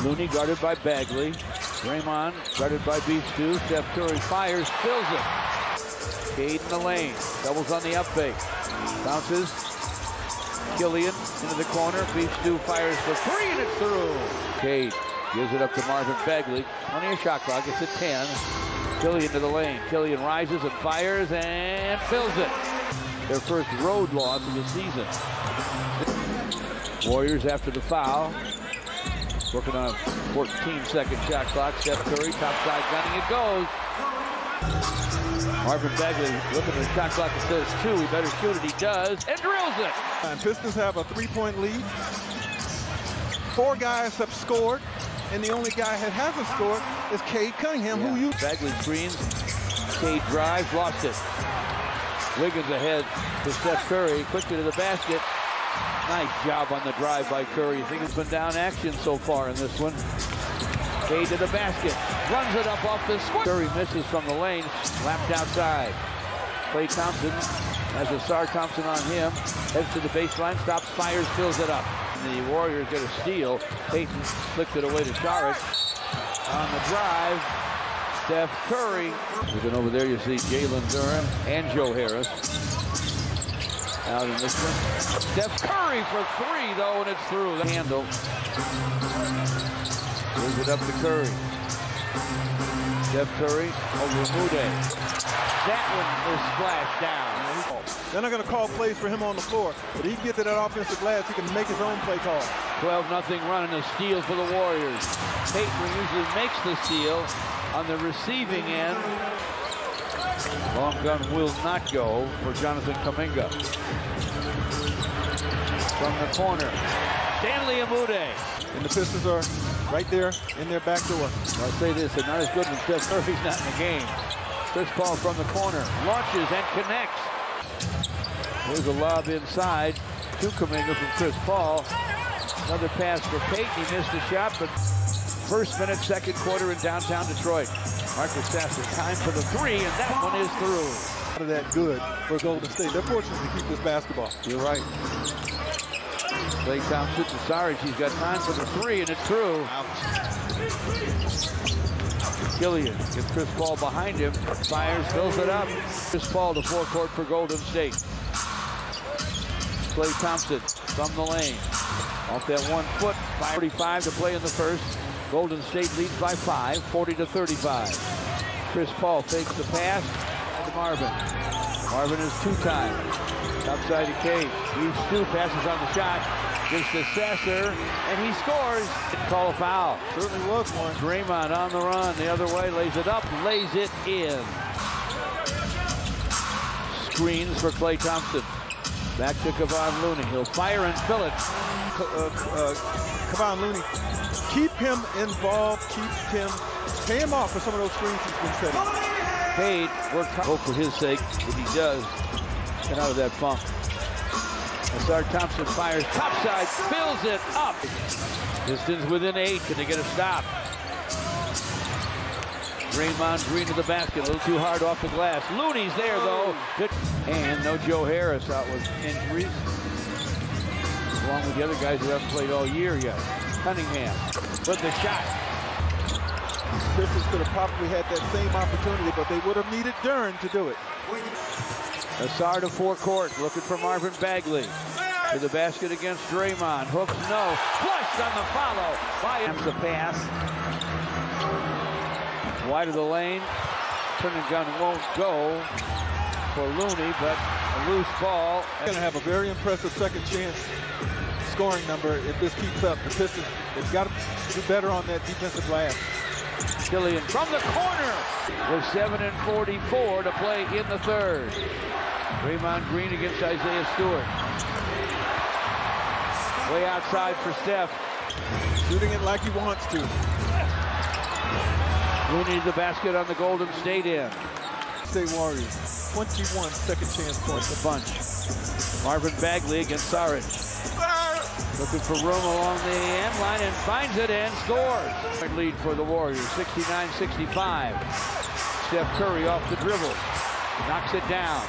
Looney guarded by Bagley. Draymond guarded by Beach 2. Steph Curry fires, fills it. Cade in the lane, doubles on the up fake. Bounces. Killian into the corner. Beach 2 fires for 3 and it's through. Cade gives it up to Marvin Bagley. Plenty of shot clock. It's at 10. Killian to the lane. Killian rises and fires and fills it. Their first road loss of the season. Warriors after the foul. Working on a 14-second shot clock. Steph Curry, top side gunning. It goes. Marvin Bagley looking at the shot clock. It says 2. He better shoot it. He does. And drills it. And Pistons have a 3-point lead. 4 guys have scored. And the only guy that hasn't scored is Cade Cunningham, who you... Bagley screens. Cade drives. Lost it. Wiggins ahead to Steph Curry. Quickly to the basket. Nice job on the drive by Curry. I think it's been down action so far in this one. Cade to the basket. Runs it up off the square. Curry misses from the lane. Slapped outside. Klay Thompson has Asar Thompson on him. Heads to the baseline. Stops, fires, fills it up. The Warriors get a steal. Payton flicked it away to Saric. On the drive, Steph Curry. Looking over there, you see Jalen Durham and Joe Harris. Out in this one. Steph Curry for 3, though, and it's through. The handle. Moves it up to Curry. Steph Curry over Mude. That one is splashed down. They're not going to call plays for him on the floor, but he can get to that offensive glass. He can make his own play call. 12-0 run and a steal for the Warriors. Payton usually makes the steal on the receiving end. Long gun will not go for Jonathan Kuminga. From the corner, Stanley Amude. And the Pistons are right there in their back door. I'll say this, they're not as good when Steph Curry's not in the game. Chris Paul from the corner, launches and connects. Here's a lob inside to Kuminga from Chris Paul. Another pass for Payton. He missed the shot, but first minute, second quarter in downtown Detroit. Marcus Sasser, time for the 3, and that one is through. Out of that good for Golden State. They're fortunate to keep this basketball. You're right. Klay Thompson to Saric. He's got time for the 3, and it's through. Killian gets Chris Paul behind him. Fires, fills it up. Chris Paul to forecourt for Golden State. Klay Thompson from the lane. Off that 1 foot. 45 to play in the first. Golden State leads by 5, 40-35. Chris Paul fakes the pass to Marvin. Marvin is 2-time. Outside to Cade. Beach 2 passes on the shot. Gives to Sasser, and he scores. Didn't call a foul. Certainly was one. Draymond on the run. The other way, lays it up, lays it in. Screens for Klay Thompson. Back to Kevon Looney. He'll fire and fill it. Kevon Looney. Keep him involved. Pay him off for some of those screens he's been setting. Cade worked hard. Hope for his sake that he does get out of that funk. Asar Thompson fires topside, fills it up. Pistons within 8. Can they get a stop? Draymond Green to the basket. A little too hard off the glass. Looney's there, though. Good. And no Joe Harris out with injuries. Along with the other guys who haven't played all year yet. Cunningham with the shot. Pistons could have probably had that same opportunity, but they would have needed Duren to do it. Asar to forecourt, looking for Marvin Bagley. To the basket against Draymond. Hooks, no. Flushed on the follow. By the pass. Wide of the lane. Turning gun won't go for Looney, but a loose ball. Going to have a very impressive second chance scoring number if this keeps up. The Pistons, they've got to do better on that defensive glass. Killian from the corner with 7:44 to play in the third. Draymond Green against Isaiah Stewart. Way outside for Steph. Shooting it like he wants to. Looney the basket on the Golden State end. State Warriors, 21 second chance points. A bunch. Marvin Bagley against Saric. Looking for room along the end line and finds it and scores. Lead for the Warriors, 69-65. Steph Curry off the dribble. Knocks it down.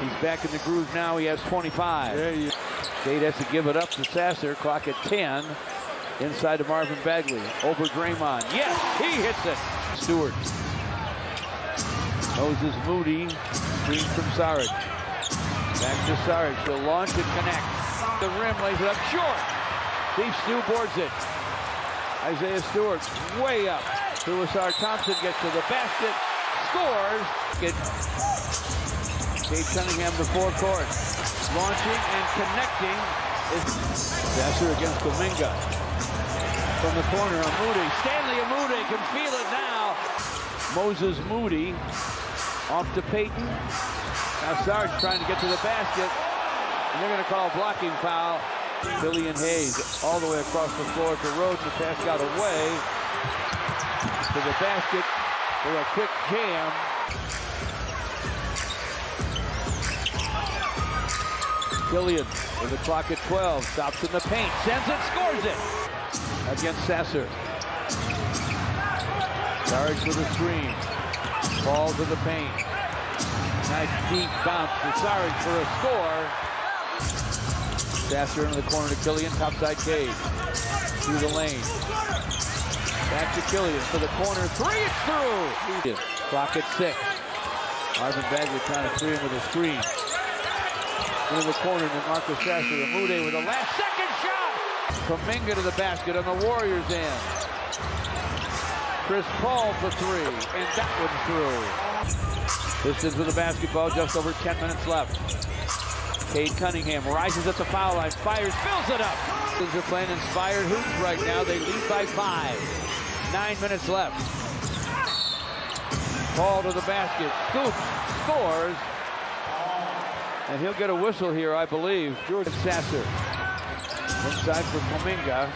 He's back in the groove now. He has 25. There you go. Cade has to give it up to Sasser. Clock at 10. Inside to Marvin Bagley. Over Draymond. Yes, he hits it. Stewart. Moses Moody. Screen from Saric. Back to Saric. He'll launch and connect. The rim lays it up short. Steve Stu boards it. Isaiah Stewart way up. Tuasar Thompson gets to the basket. Scores. Cade Cunningham to forecourt. Launching and connecting is Sasser against Kuminga. From the corner of Moody. Stanley Moody can feel it now. Moses Moody off to Payton. Now Sarge trying to get to the basket. And they're going to call a blocking foul. Killian Hayes all the way across the floor to Rhoden. The pass got away to the basket for a quick jam. Killian with the clock at 12. Stops in the paint. Sends it. Scores it. Against Sasser. Sarge with a screen. Ball to the paint. Nice deep bounce for Sarge for a score. Sasser into the corner to Killian. Topside Cade. Through the lane. Back to Killian for the corner. Three, it's through. Clock at 6. Marvin Bagley trying to free him with a screen. Into the corner to Marcus Sasser. Amude with a last second shot. Kuminga to the basket on the Warriors' end. Chris Paul for 3, and that one's through. Pistons with the basketball, just over 10 minutes left. Cade Cunningham rises at the foul line, fires, fills it up. Pistons are playing inspired hoops right now. They lead by 5. 9 minutes left. Paul to the basket, scoops, scores. And he'll get a whistle here, I believe. Jordan Sasser. Inside for Kuminga.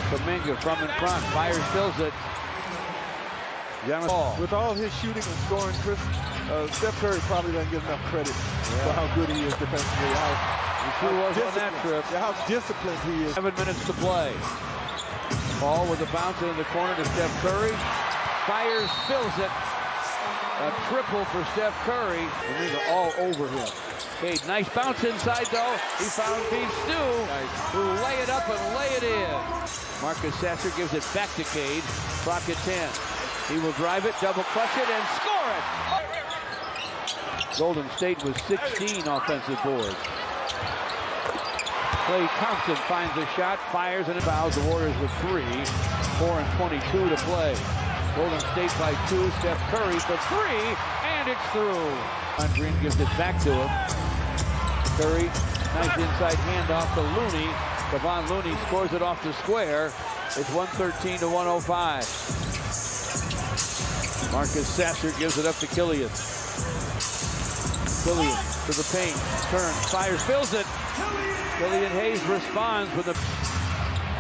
Kuminga from in front. Fires, fills it. With all his shooting and scoring, Chris, Steph Curry probably doesn't get enough credit for how good he is defensively. How disciplined he is. 7 minutes to play. Paul with a bounce in the corner to Steph Curry. Fires, fills it. A triple for Steph Curry. And these are all over him. Cade, nice bounce inside though. He found Steve Stu, who lay it up and lay it in. Marcus Sasser gives it back to Cade. Clock at 10. He will drive it, double clutch it, and score it. Golden State was 16 offensive boards. Klay Thompson finds a shot, fires, and it fouls. The Warriors with 3. 4 and 22 to play. Golden State by 2. Steph Curry for 3, and it's through. Green gives it back to him. Curry, nice inside handoff to Looney. Kevon Looney scores it off the square. It's 113 to 105. Marcus Sasser gives it up to Killian. Killian to the paint. Turns, fires, fills it. Killian Hayes responds with a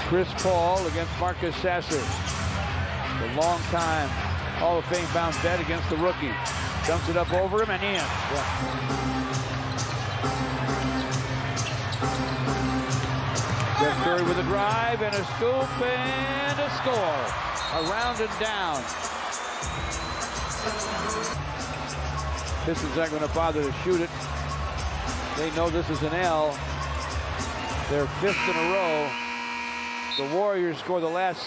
Chris Paul against Marcus Sasser. A long time Hall of Fame bound bet against the rookie. Dumps it up over him and in. Steph Curry with a drive and a scoop and a score. Around and down. Pistons aren't going to bother to shoot it. They know this is an L. Their 5th in a row. The Warriors score the last